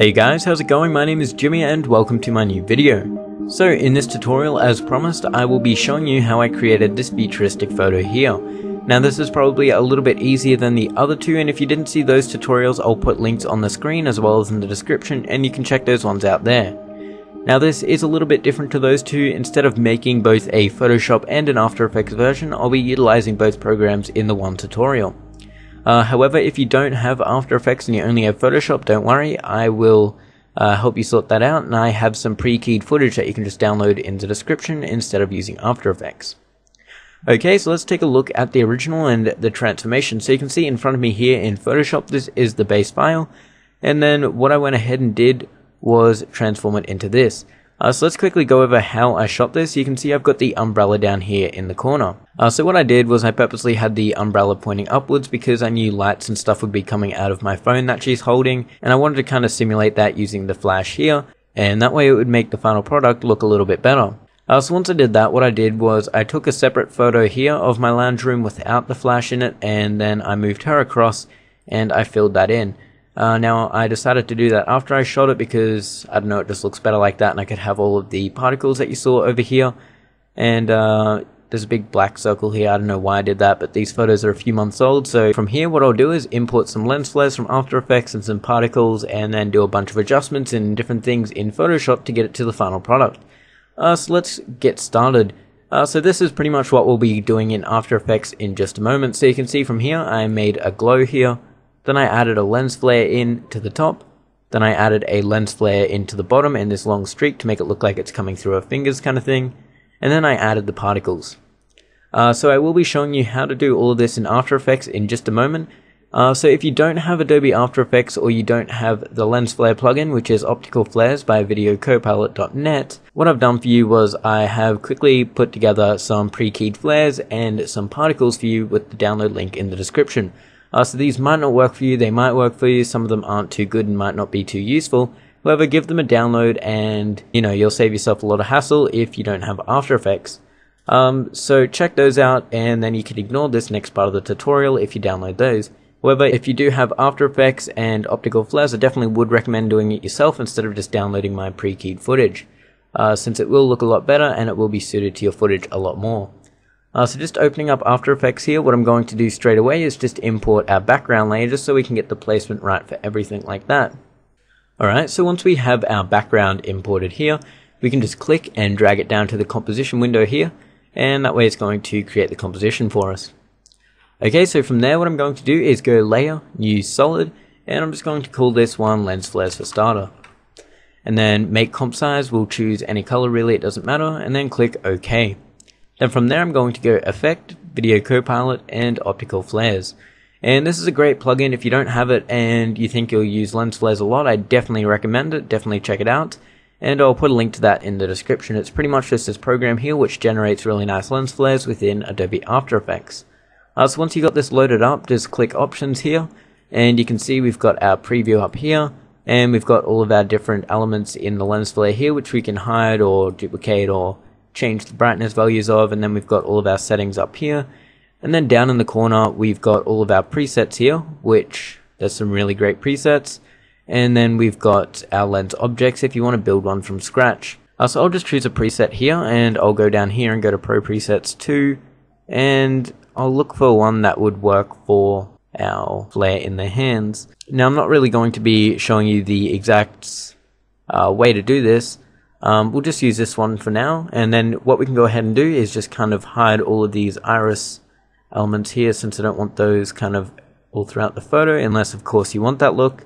Hey guys, how's it going? My name is Jimmy and welcome to my new video. So in this tutorial, as promised, I will be showing you how I created this futuristic photo here. Now this is probably a little bit easier than the other two, and if you didn't see those tutorials, I'll put links on the screen as well as in the description, and you can check those ones out there. Now this is a little bit different to those two. Instead of making both a Photoshop and an After Effects version, I'll be utilizing both programs in the one tutorial. However, if you don't have After Effects and you only have Photoshop, don't worry, I will help you sort that out, and I have some pre-keyed footage that you can just download in the description instead of using After Effects. Okay, so let's take a look at the original and the transformation. So you can see in front of me here in Photoshop, this is the base file, and then what I went ahead and did was transform it into this. So let's quickly go over how I shot this. You can see I've got the umbrella down here in the corner. So what I did was I purposely had the umbrella pointing upwards because I knew lights and stuff would be coming out of my phone that she's holding, and I wanted to kind of simulate that using the flash here, and that way it would make the final product look a little bit better. So once I did that, what I did was I took a separate photo here of my lounge room without the flash in it, and then I moved her across and I filled that in. Now I decided to do that after I shot it because, I don't know, it just looks better like that, and I could have all of the particles that you saw over here, and there's a big black circle here. I don't know why I did that, but these photos are a few months old. So from here what I'll do is import some lens flares from After Effects and some particles, and then do a bunch of adjustments and different things in Photoshop to get it to the final product. So let's get started. So this is pretty much what we'll be doing in After Effects in just a moment. So you can see from here I made a glow here. Then I added a lens flare in to the top, then I added a lens flare into the bottom and this long streak to make it look like it's coming through her fingers kind of thing, and then I added the particles. So I will be showing you how to do all of this in After Effects in just a moment. So if you don't have Adobe After Effects, or you don't have the lens flare plugin, which is Optical Flares by videocopilot.net, what I've done for you was I have quickly put together some pre-keyed flares and some particles for you with the download link in the description. So these might not work for you, they might work for you, some of them aren't too good and might not be too useful. However, give them a download and, you'll save yourself a lot of hassle if you don't have After Effects. So check those out, and then you can ignore this next part of the tutorial if you download those. However, if you do have After Effects and optical flares, I definitely would recommend doing it yourself instead of just downloading my pre-keyed footage, since it will look a lot better and it will be suited to your footage a lot more. So just opening up After Effects here, what I'm going to do straight away is just import our background layer just so we can get the placement right for everything like that. Alright, so once we have our background imported here, we can just click and drag it down to the composition window here, and that way it's going to create the composition for us. Okay, so from there what I'm going to do is go Layer, New Solid, and I'm just going to call this one Lens Flares for starter. And then make comp size, we'll choose any color really, it doesn't matter, and then click OK. Then from there I'm going to go Effect, Video Copilot, and Optical Flares. And this is a great plugin. If you don't have it and you think you'll use lens flares a lot, I definitely recommend it, definitely check it out. And I'll put a link to that in the description. It's pretty much just this program here which generates really nice lens flares within Adobe After Effects. So once you got this loaded up, just click Options here, and you can see we've got our preview up here, and we've got all of our different elements in the lens flare here which we can hide or duplicate or change the brightness values of, and then we've got all of our settings up here, and then down in the corner we've got all of our presets here, which there's some really great presets, and then we've got our lens objects if you want to build one from scratch. So I'll just choose a preset here, and I'll go down here and go to Pro Presets 2, and I'll look for one that would work for our flare in the hands. Now I'm not really going to be showing you the exact way to do this. We'll just use this one for now, and then what we can go ahead and do is just kind of hide all of these iris elements here, since I don't want those kind of all throughout the photo, unless of course you want that look,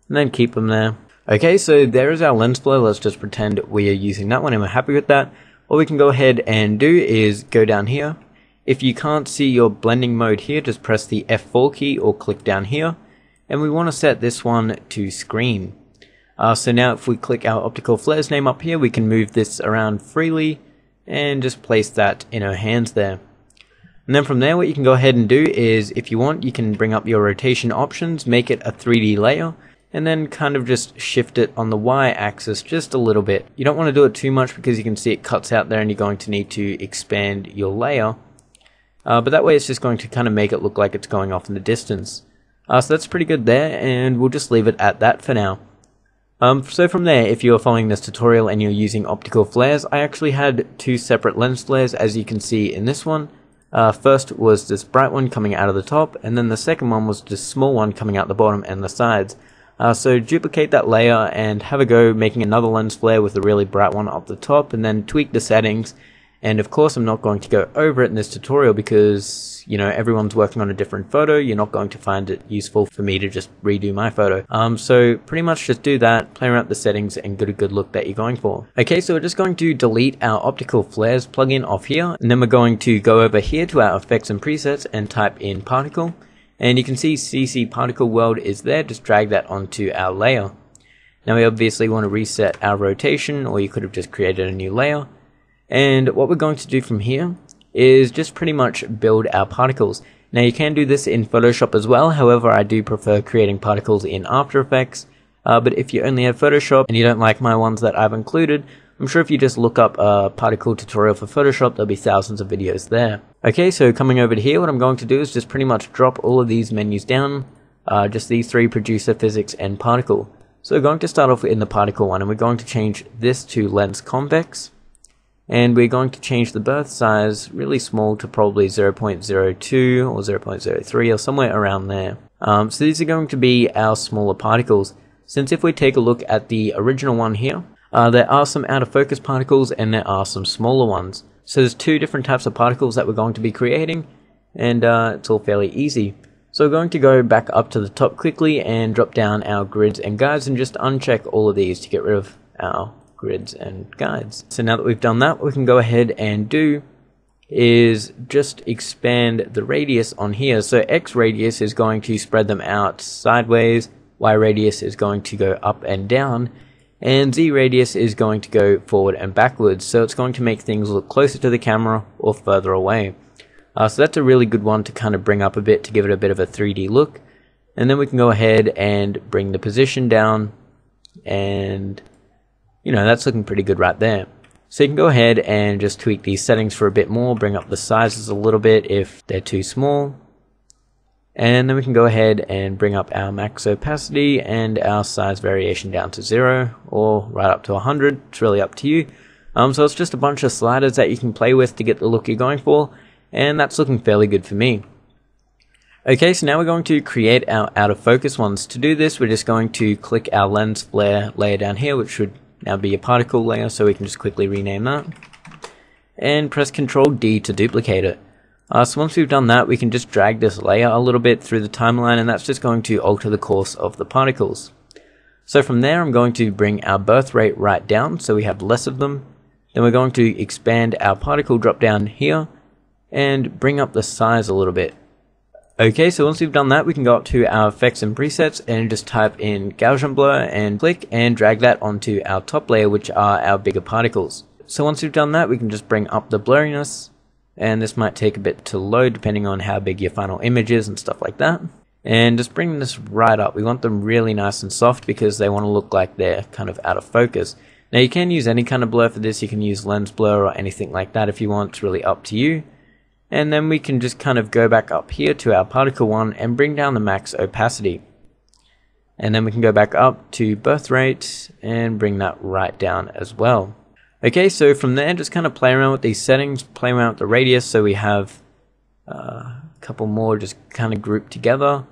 and then keep them there. Okay, so there is our lens flare. Let's just pretend we are using that one and we're happy with that. What we can go ahead and do is go down here. If you can't see your blending mode here, just press the F4 key or click down here, and we want to set this one to screen. So now if we click our optical flares name up here, we can move this around freely and just place that in our hands there. And then from there what you can go ahead and do is, if you want, you can bring up your rotation options, make it a 3D layer, and then kind of just shift it on the Y axis just a little bit. You don't want to do it too much because you can see it cuts out there and you're going to need to expand your layer. But that way it's just going to kind of make it look like it's going off in the distance. So that's pretty good there, and we'll just leave it at that for now. So from there, if you're following this tutorial and you're using optical flares, I actually had two separate lens flares, as you can see in this one. First was this bright one coming out of the top, and then the second one was this small one coming out the bottom and the sides. So duplicate that layer and have a go making another lens flare with a really bright one up the top, and then tweak the settings. And of course I'm not going to go over it in this tutorial because, you know, everyone's working on a different photo. You're not going to find it useful for me to just redo my photo. So pretty much just do that, play around with the settings and get a good look that you're going for. Okay, so we're just going to delete our optical flares plugin off here, and then we're going to go over here to our effects and presets and type in particle. And you can see CC particle world is there. Just drag that onto our layer. Now we obviously want to reset our rotation, or you could have just created a new layer. And what we're going to do from here is just pretty much build our particles. Now you can do this in Photoshop as well, however I do prefer creating particles in After Effects. But if you only have Photoshop and you don't like my ones that I've included, I'm sure if you just look up a particle tutorial for Photoshop, there'll be thousands of videos there. Okay, so coming over to here, what I'm going to do is just pretty much drop all of these menus down, just these three: producer, physics, and particle. So we're going to start off in the particle one, and we're going to change this to lens convex. And we're going to change the birth size really small to probably 0.02 or 0.03 or somewhere around there. So these are going to be our smaller particles. Since if we take a look at the original one here, there are some out of focus particles and there are some smaller ones. So there's two different types of particles that we're going to be creating, and it's all fairly easy. So we're going to go back up to the top quickly and drop down our grids and guides and just uncheck all of these to get rid of our grids and guides. So now that we've done that, what we can go ahead and do is just expand the radius on here. So X radius is going to spread them out sideways, Y radius is going to go up and down, and Z radius is going to go forward and backwards. So it's going to make things look closer to the camera or further away. So that's a really good one to kind of bring up a bit to give it a bit of a 3D look. And then we can go ahead and bring the position down, and you know, that's looking pretty good right there. So you can go ahead and just tweak these settings for a bit more, bring up the sizes a little bit if they're too small. And then we can go ahead and bring up our max opacity and our size variation down to 0 or right up to 100. It's really up to you. So it's just a bunch of sliders that you can play with to get the look you're going for, and that's looking fairly good for me. Okay, so now we're going to create our out of focus ones. To do this, we're just going to click our lens flare layer down here, which should now be a particle layer, so we can just quickly rename that. And press Ctrl D to duplicate it. So once we've done that, we can just drag this layer a little bit through the timeline, and that's just going to alter the course of the particles. So from there, I'm going to bring our birth rate right down so we have less of them. Then we're going to expand our particle drop down here and bring up the size a little bit. Okay, so once we've done that, we can go up to our effects and presets and just type in Gaussian blur and click and drag that onto our top layer, which are our bigger particles. So once we've done that, we can just bring up the blurriness, and this might take a bit to load depending on how big your final image is and stuff like that. And just bring this right up. We want them really nice and soft because they want to look like they're kind of out of focus. Now you can use any kind of blur for this. You can use lens blur or anything like that if you want. It's really up to you. And then we can just kind of go back up here to our particle one and bring down the max opacity. And then we can go back up to birth rate and bring that right down as well. Okay, so from there, just kind of play around with these settings, play around with the radius so we have a couple more just kind of grouped together.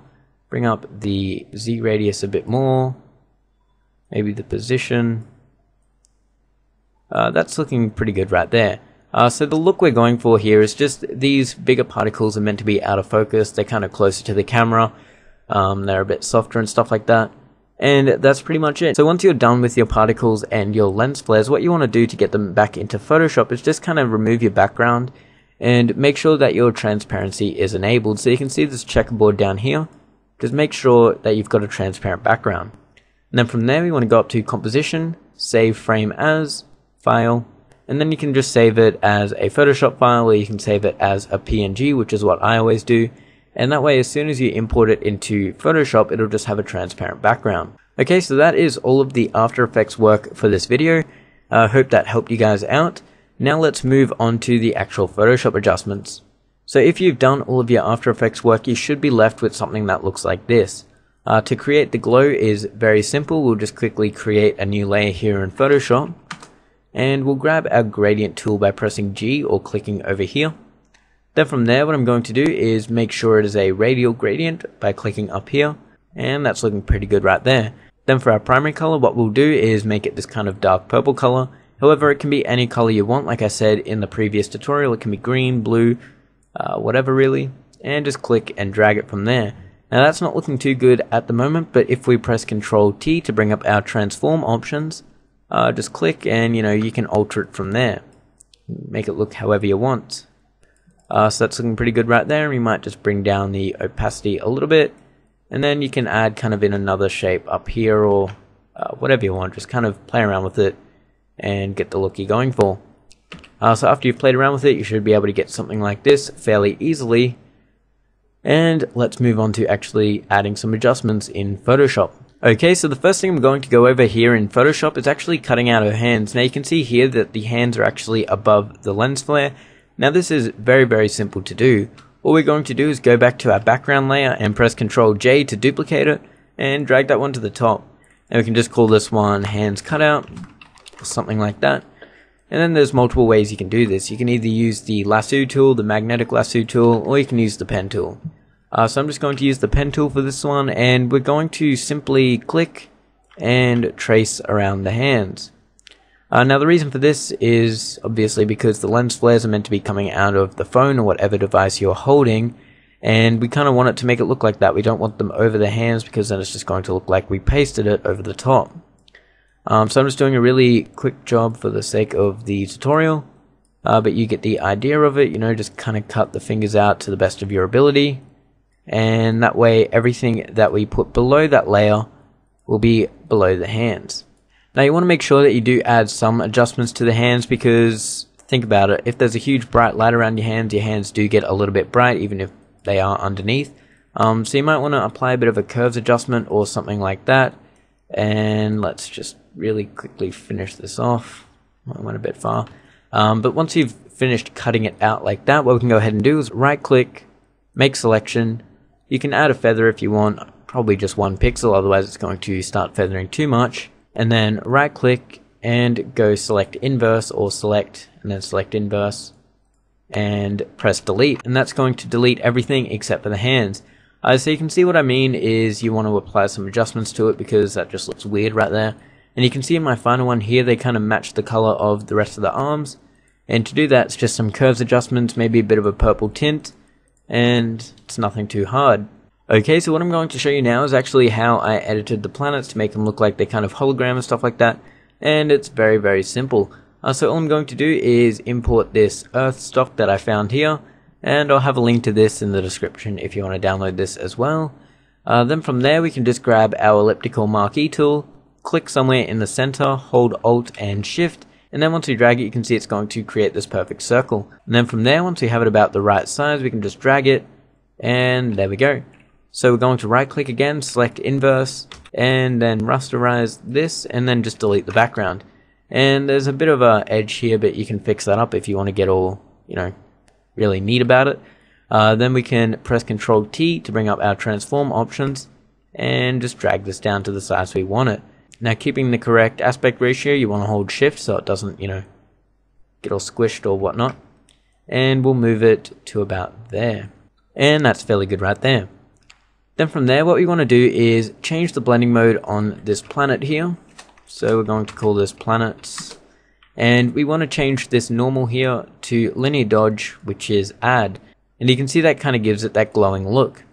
Bring up the Z radius a bit more, maybe the position. That's looking pretty good right there. So the look we're going for here is just these bigger particles are meant to be out of focus. They're kind of closer to the camera. They're a bit softer and stuff like that. And that's pretty much it. So once you're done with your particles and your lens flares, what you want to do to get them back into Photoshop is just kind of remove your background and make sure that your transparency is enabled. So you can see this checkerboard down here. Just make sure that you've got a transparent background. And then from there, we want to go up to Composition, Save Frame As, File, and then you can just save it as a Photoshop file, or you can save it as a PNG, which is what I always do. And that way, as soon as you import it into Photoshop, it'll just have a transparent background. Okay, so that is all of the After Effects work for this video. I hope that helped you guys out. Now let's move on to the actual Photoshop adjustments. So if you've done all of your After Effects work, you should be left with something that looks like this. To create the glow is very simple. We'll just quickly create a new layer here in Photoshop, and we'll grab our gradient tool by pressing G or clicking over here. Then from there, what I'm going to do is make sure it is a radial gradient by clicking up here, and that's looking pretty good right there. Then for our primary color, what we'll do is make it this kind of dark purple color. However, it can be any color you want. Like I said in the previous tutorial, it can be green, blue, whatever really, and just click and drag it from there. Now that's not looking too good at the moment, but if we press Ctrl T to bring up our transform options, just click and you can alter it from there. Make it look however you want. So that's looking pretty good right there. We might just bring down the opacity a little bit, and then you can add kind of in another shape up here or whatever you want. Just kind of play around with it and get the look you're going for. So after you've played around with it, you should be able to get something like this fairly easily. And let's move on to actually adding some adjustments in Photoshop. Okay, so the first thing I'm going to go over here in Photoshop is actually cutting out her hands. Now you can see here that the hands are actually above the lens flare. Now this is very, very simple to do. All we're going to do is go back to our background layer and press Ctrl J to duplicate it and drag that one to the top. And we can just call this one hands cutout or something like that. And then there's multiple ways you can do this. You can either use the lasso tool, the magnetic lasso tool, or you can use the pen tool. So I'm just going to use the pen tool for this one, and we're going to simply click and trace around the hands. Now the reason for this is obviously because the lens flares are meant to be coming out of the phone or whatever device you're holding, and we kind of want it to make it look like that. We don't want them over the hands because then it's just going to look like we pasted it over the top. So I'm just doing a really quick job for the sake of the tutorial, but you get the idea of it. Just kind of cut the fingers out to the best of your ability, and that way everything that we put below that layer will be below the hands. Now you want to make sure that you do add some adjustments to the hands, because think about it, if there's a huge bright light around your hands do get a little bit bright even if they are underneath. So you might want to apply a bit of a curves adjustment or something like that. And let's just really quickly finish this off. I went a bit far. But once you've finished cutting it out like that, what we can go ahead and do is right click, make selection. You can add a feather if you want, probably just 1 pixel, otherwise it's going to start feathering too much. And then right click and go select inverse, or select and then select inverse and press delete, and that's going to delete everything except for the hands. So you can see what I mean is you want to apply some adjustments to it because that just looks weird right there. And you can see in my final one here they kind of match the color of the rest of the arms, and to do that it's just some curves adjustments, maybe a bit of a purple tint, and it's nothing too hard. Okay, so what I'm going to show you now is actually how I edited the planets to make them look like they kind of hologram and stuff like that, and it's very, very simple. So all I'm going to do is import this Earth stock that I found here, and I'll have a link to this in the description if you want to download this as well. Then from there we can just grab our elliptical marquee tool, click somewhere in the center, hold Alt and Shift, and then once we drag it you can see it's going to create this perfect circle. And then from there, once we have it about the right size, we can just drag it, and there we go. So we're going to right click again, select inverse, and then rasterize this, and then just delete the background. And there's a bit of a edge here, but you can fix that up if you want to get all, really neat about it. Then we can press Ctrl T to bring up our transform options, and just drag this down to the size we want it. Now keeping the correct aspect ratio, you want to hold Shift so it doesn't, get all squished or whatnot. And we'll move it to about there. And that's fairly good right there. Then from there, what we want to do is change the blending mode on this planet here. So we're going to call this planets. And we want to change this normal here to linear dodge, which is add. And you can see that kind of gives it that glowing look.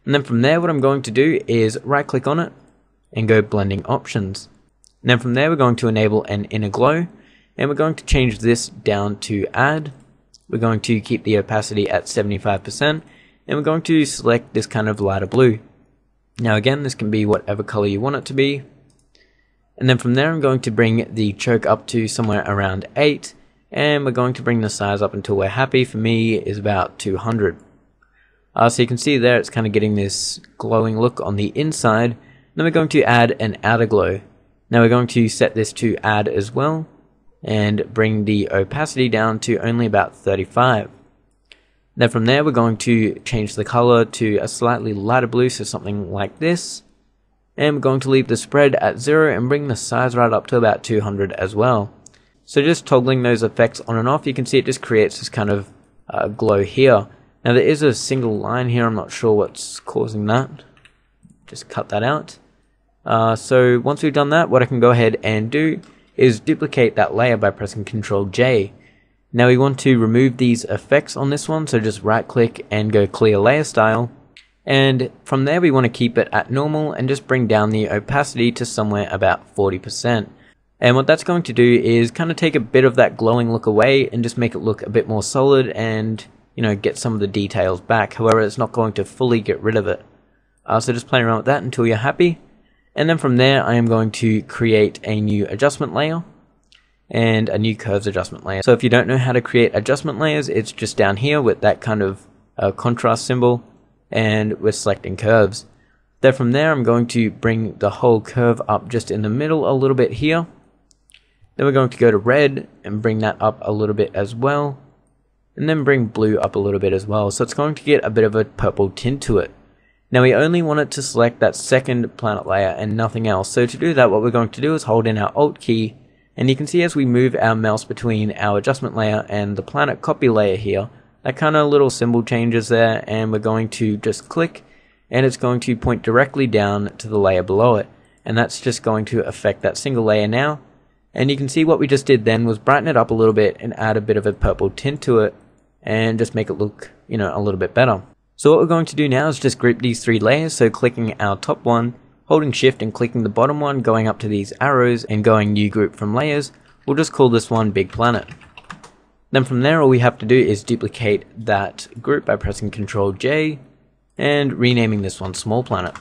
And then from there, what I'm going to do is right click on it and go blending options. And then from there, we're going to enable an inner glow. And we're going to change this down to add. We're going to keep the opacity at 75%. And we're going to select this kind of lighter blue. Now again, this can be whatever color you want it to be. And then from there I'm going to bring the choke up to somewhere around 8. And we're going to bring the size up until we're happy. For me is about 200. So you can see there it's kind of getting this glowing look on the inside. Then we're going to add an outer glow. Now we're going to set this to add as well. And bring the opacity down to only about 35. Then from there we're going to change the color to a slightly lighter blue, so something like this. And we're going to leave the spread at 0 and bring the size right up to about 200 as well. So just toggling those effects on and off, you can see it just creates this kind of glow here. Now there is a single line here, I'm not sure what's causing that. Just cut that out. So once we've done that, what I can go ahead and do is duplicate that layer by pressing Ctrl J. Now we want to remove these effects on this one, so just right click and go clear layer style. And from there we want to keep it at normal and just bring down the opacity to somewhere about 40%. And what that's going to do is kind of take a bit of that glowing look away and just make it look a bit more solid and, you know, get some of the details back. However, it's not going to fully get rid of it. So just play around with that until you're happy. And then from there I am going to create a new adjustment layer and a new curves adjustment layer. So if you don't know how to create adjustment layers, it's just down here with that kind of contrast symbol, and we're selecting curves. Then from there I'm going to bring the whole curve up just in the middle a little bit here. Then we're going to go to red and bring that up a little bit as well, and then bring blue up a little bit as well, so it's going to get a bit of a purple tint to it. Now we only want it to select that second planet layer and nothing else, so to do that what we're going to do is hold in our Alt key, and you can see as we move our mouse between our adjustment layer and the planet copy layer here, that kind of little symbol changes there, and we're going to just click and it's going to point directly down to the layer below it, and that's just going to affect that single layer now. And you can see what we just did then was brighten it up a little bit and add a bit of a purple tint to it and just make it look, you know, a little bit better. So what we're going to do now is just group these three layers, so clicking our top one, holding shift and clicking the bottom one, going up to these arrows and going new group from layers. We'll just call this one Big Planet. Then from there all we have to do is duplicate that group by pressing Ctrl J and renaming this one Small Planet.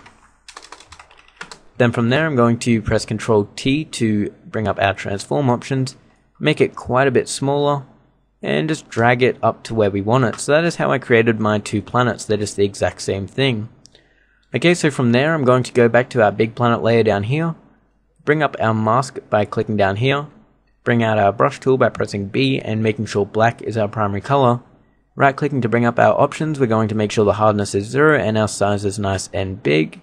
Then from there I'm going to press Ctrl T to bring up our transform options, make it quite a bit smaller, and just drag it up to where we want it. So that is how I created my two planets. They're just the exact same thing. Okay, so from there I'm going to go back to our Big Planet layer down here, bring up our mask by clicking down here, bring out our brush tool by pressing B and making sure black is our primary color. Right clicking to bring up our options, we're going to make sure the hardness is 0 and our size is nice and big.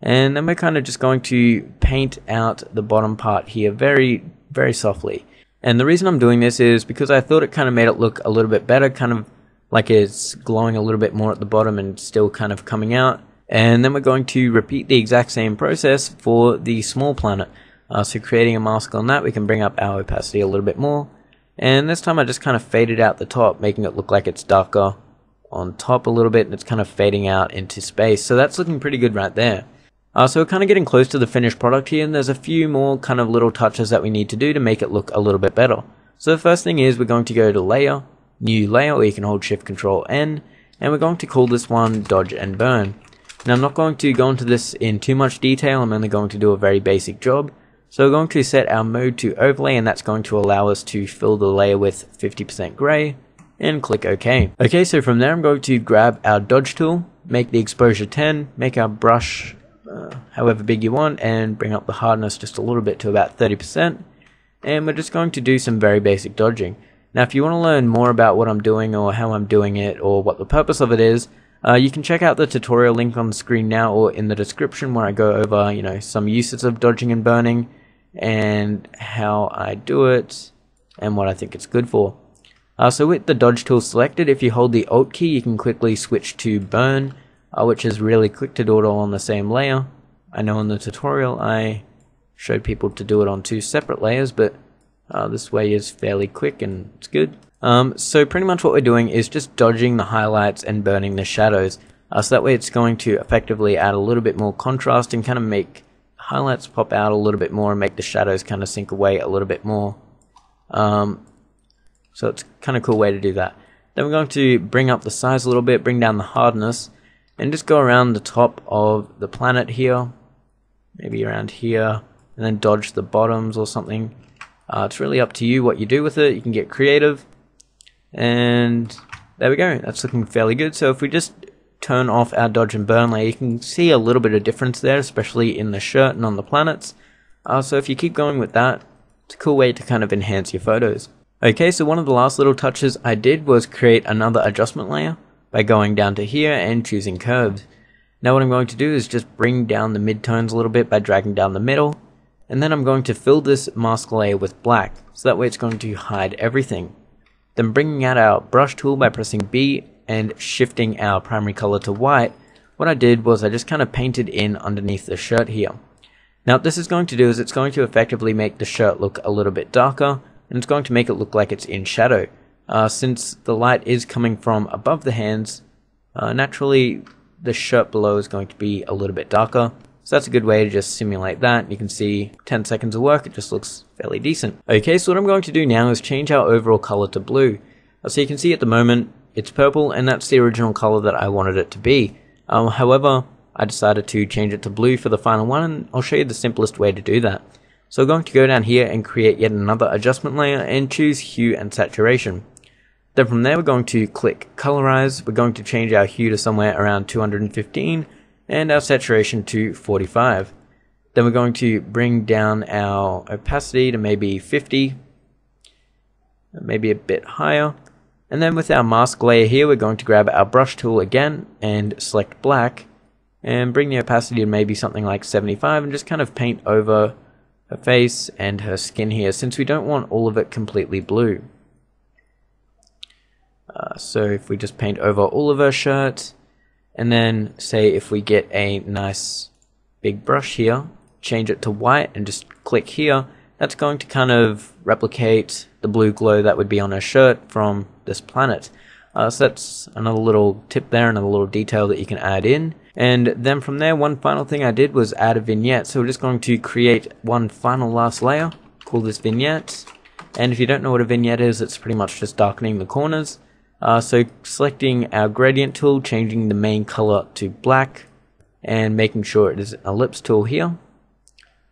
And then we're kind of just going to paint out the bottom part here very, very softly. And the reason I'm doing this is because I thought it kind of made it look a little bit better, kind of like it's glowing a little bit more at the bottom and still kind of coming out. And then we're going to repeat the exact same process for the small planet. So creating a mask on that, we can bring up our opacity a little bit more. And this time I just kind of faded out the top, making it look like it's darker on top a little bit, and it's kind of fading out into space. So that's looking pretty good right there. So we're kind of getting close to the finished product here, and there's a few more kind of little touches that we need to do to make it look a little bit better. So the first thing is we're going to go to Layer, New Layer, or you can hold Shift Control N, and we're going to call this one Dodge and Burn. Now I'm not going to go into this in too much detail, I'm only going to do a very basic job. So we're going to set our mode to overlay, and that's going to allow us to fill the layer with 50% gray, and click OK. Okay, so from there I'm going to grab our Dodge tool, make the exposure 10, make our brush however big you want, and bring up the hardness just a little bit to about 30%, and we're just going to do some very basic dodging. Now if you want to learn more about what I'm doing or how I'm doing it or what the purpose of it is, you can check out the tutorial link on the screen now or in the description where I go over, you know, some uses of dodging and burning and how I do it and what I think it's good for. So with the dodge tool selected, if you hold the Alt key you can quickly switch to burn, which is really quick to do it all on the same layer. I know in the tutorial I showed people to do it on 2 separate layers, but this way is fairly quick and it's good. So pretty much what we're doing is just dodging the highlights and burning the shadows. So that way it's going to effectively add a little bit more contrast and kind of make highlights pop out a little bit more and make the shadows kind of sink away a little bit more. So it's kind of cool way to do that. Then we're going to bring up the size a little bit, bring down the hardness, and just go around the top of the planet here, maybe around here, and then dodge the bottoms or something. It's really up to you what you do with it. You can get creative, and there we go. That's looking fairly good. So if we just turn off our dodge and burn layer, you can see a little bit of difference there, especially in the shirt and on the planets. So if you keep going with that, it's a cool way to kind of enhance your photos. Okay, so one of the last little touches I did was create another adjustment layer by going down to here and choosing curves. Now what I'm going to do is just bring down the midtones a little bit by dragging down the middle, and then I'm going to fill this mask layer with black, so that way it's going to hide everything. Then bringing out our brush tool by pressing B and shifting our primary color to white, what I did was I just kind of painted in underneath the shirt here. Now what this is going to do is it's going to effectively make the shirt look a little bit darker, and it's going to make it look like it's in shadow. Since the light is coming from above the hands, naturally the shirt below is going to be a little bit darker. So that's a good way to just simulate that. You can see 10 seconds of work, it just looks fairly decent. Okay, so what I'm going to do now is change our overall color to blue. So you can see at the moment it's purple, and that's the original color that I wanted it to be. However, I decided to change it to blue for the final one, and I'll show you the simplest way to do that. So I'm going to go down here and create yet another adjustment layer and choose hue and saturation. Then from there we're going to click colorize. We're going to change our hue to somewhere around 215 and our saturation to 45. Then we're going to bring down our opacity to maybe 50, maybe a bit higher. And then with our mask layer here, we're going to grab our brush tool again and select black and bring the opacity to maybe something like 75 and just kind of paint over her face and her skin here, since we don't want all of it completely blue. So if we just paint over all of her shirt, and then say if we get a nice big brush here, change it to white and just click here, that's going to kind of replicate the blue glow that would be on her shirt from this planet. So that's another little tip there, another little detail that you can add in. And then from there, one final thing I did was add a vignette. So we're just going to create one final last layer, call this vignette. And if you don't know what a vignette is, it's pretty much just darkening the corners. So selecting our gradient tool, changing the main color to black, and making sure it is an ellipse tool here.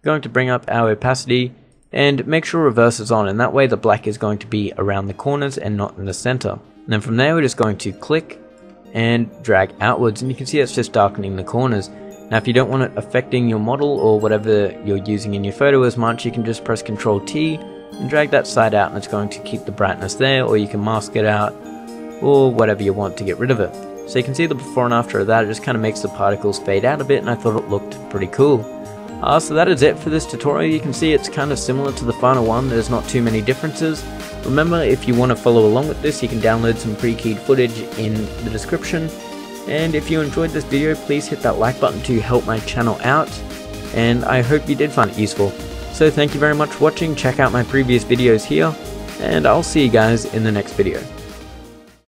Going to bring up our opacity and make sure reverse is on, and that way the black is going to be around the corners and not in the center. And then from there we're just going to click and drag outwards, and you can see it's just darkening the corners. Now if you don't want it affecting your model or whatever you're using in your photo as much, you can just press Ctrl T and drag that side out, and it's going to keep the brightness there, or you can mask it out or whatever you want to get rid of it. So you can see the before and after of that. It just kind of makes the particles fade out a bit, and I thought it looked pretty cool. So that is it for this tutorial. You can see it's kind of similar to the final one. There's not too many differences. Remember, if you want to follow along with this, you can download some pre-keyed footage in the description. And if you enjoyed this video, please hit that like button to help my channel out, and I hope you did find it useful. So thank you very much for watching. Check out my previous videos here, and I'll see you guys in the next video.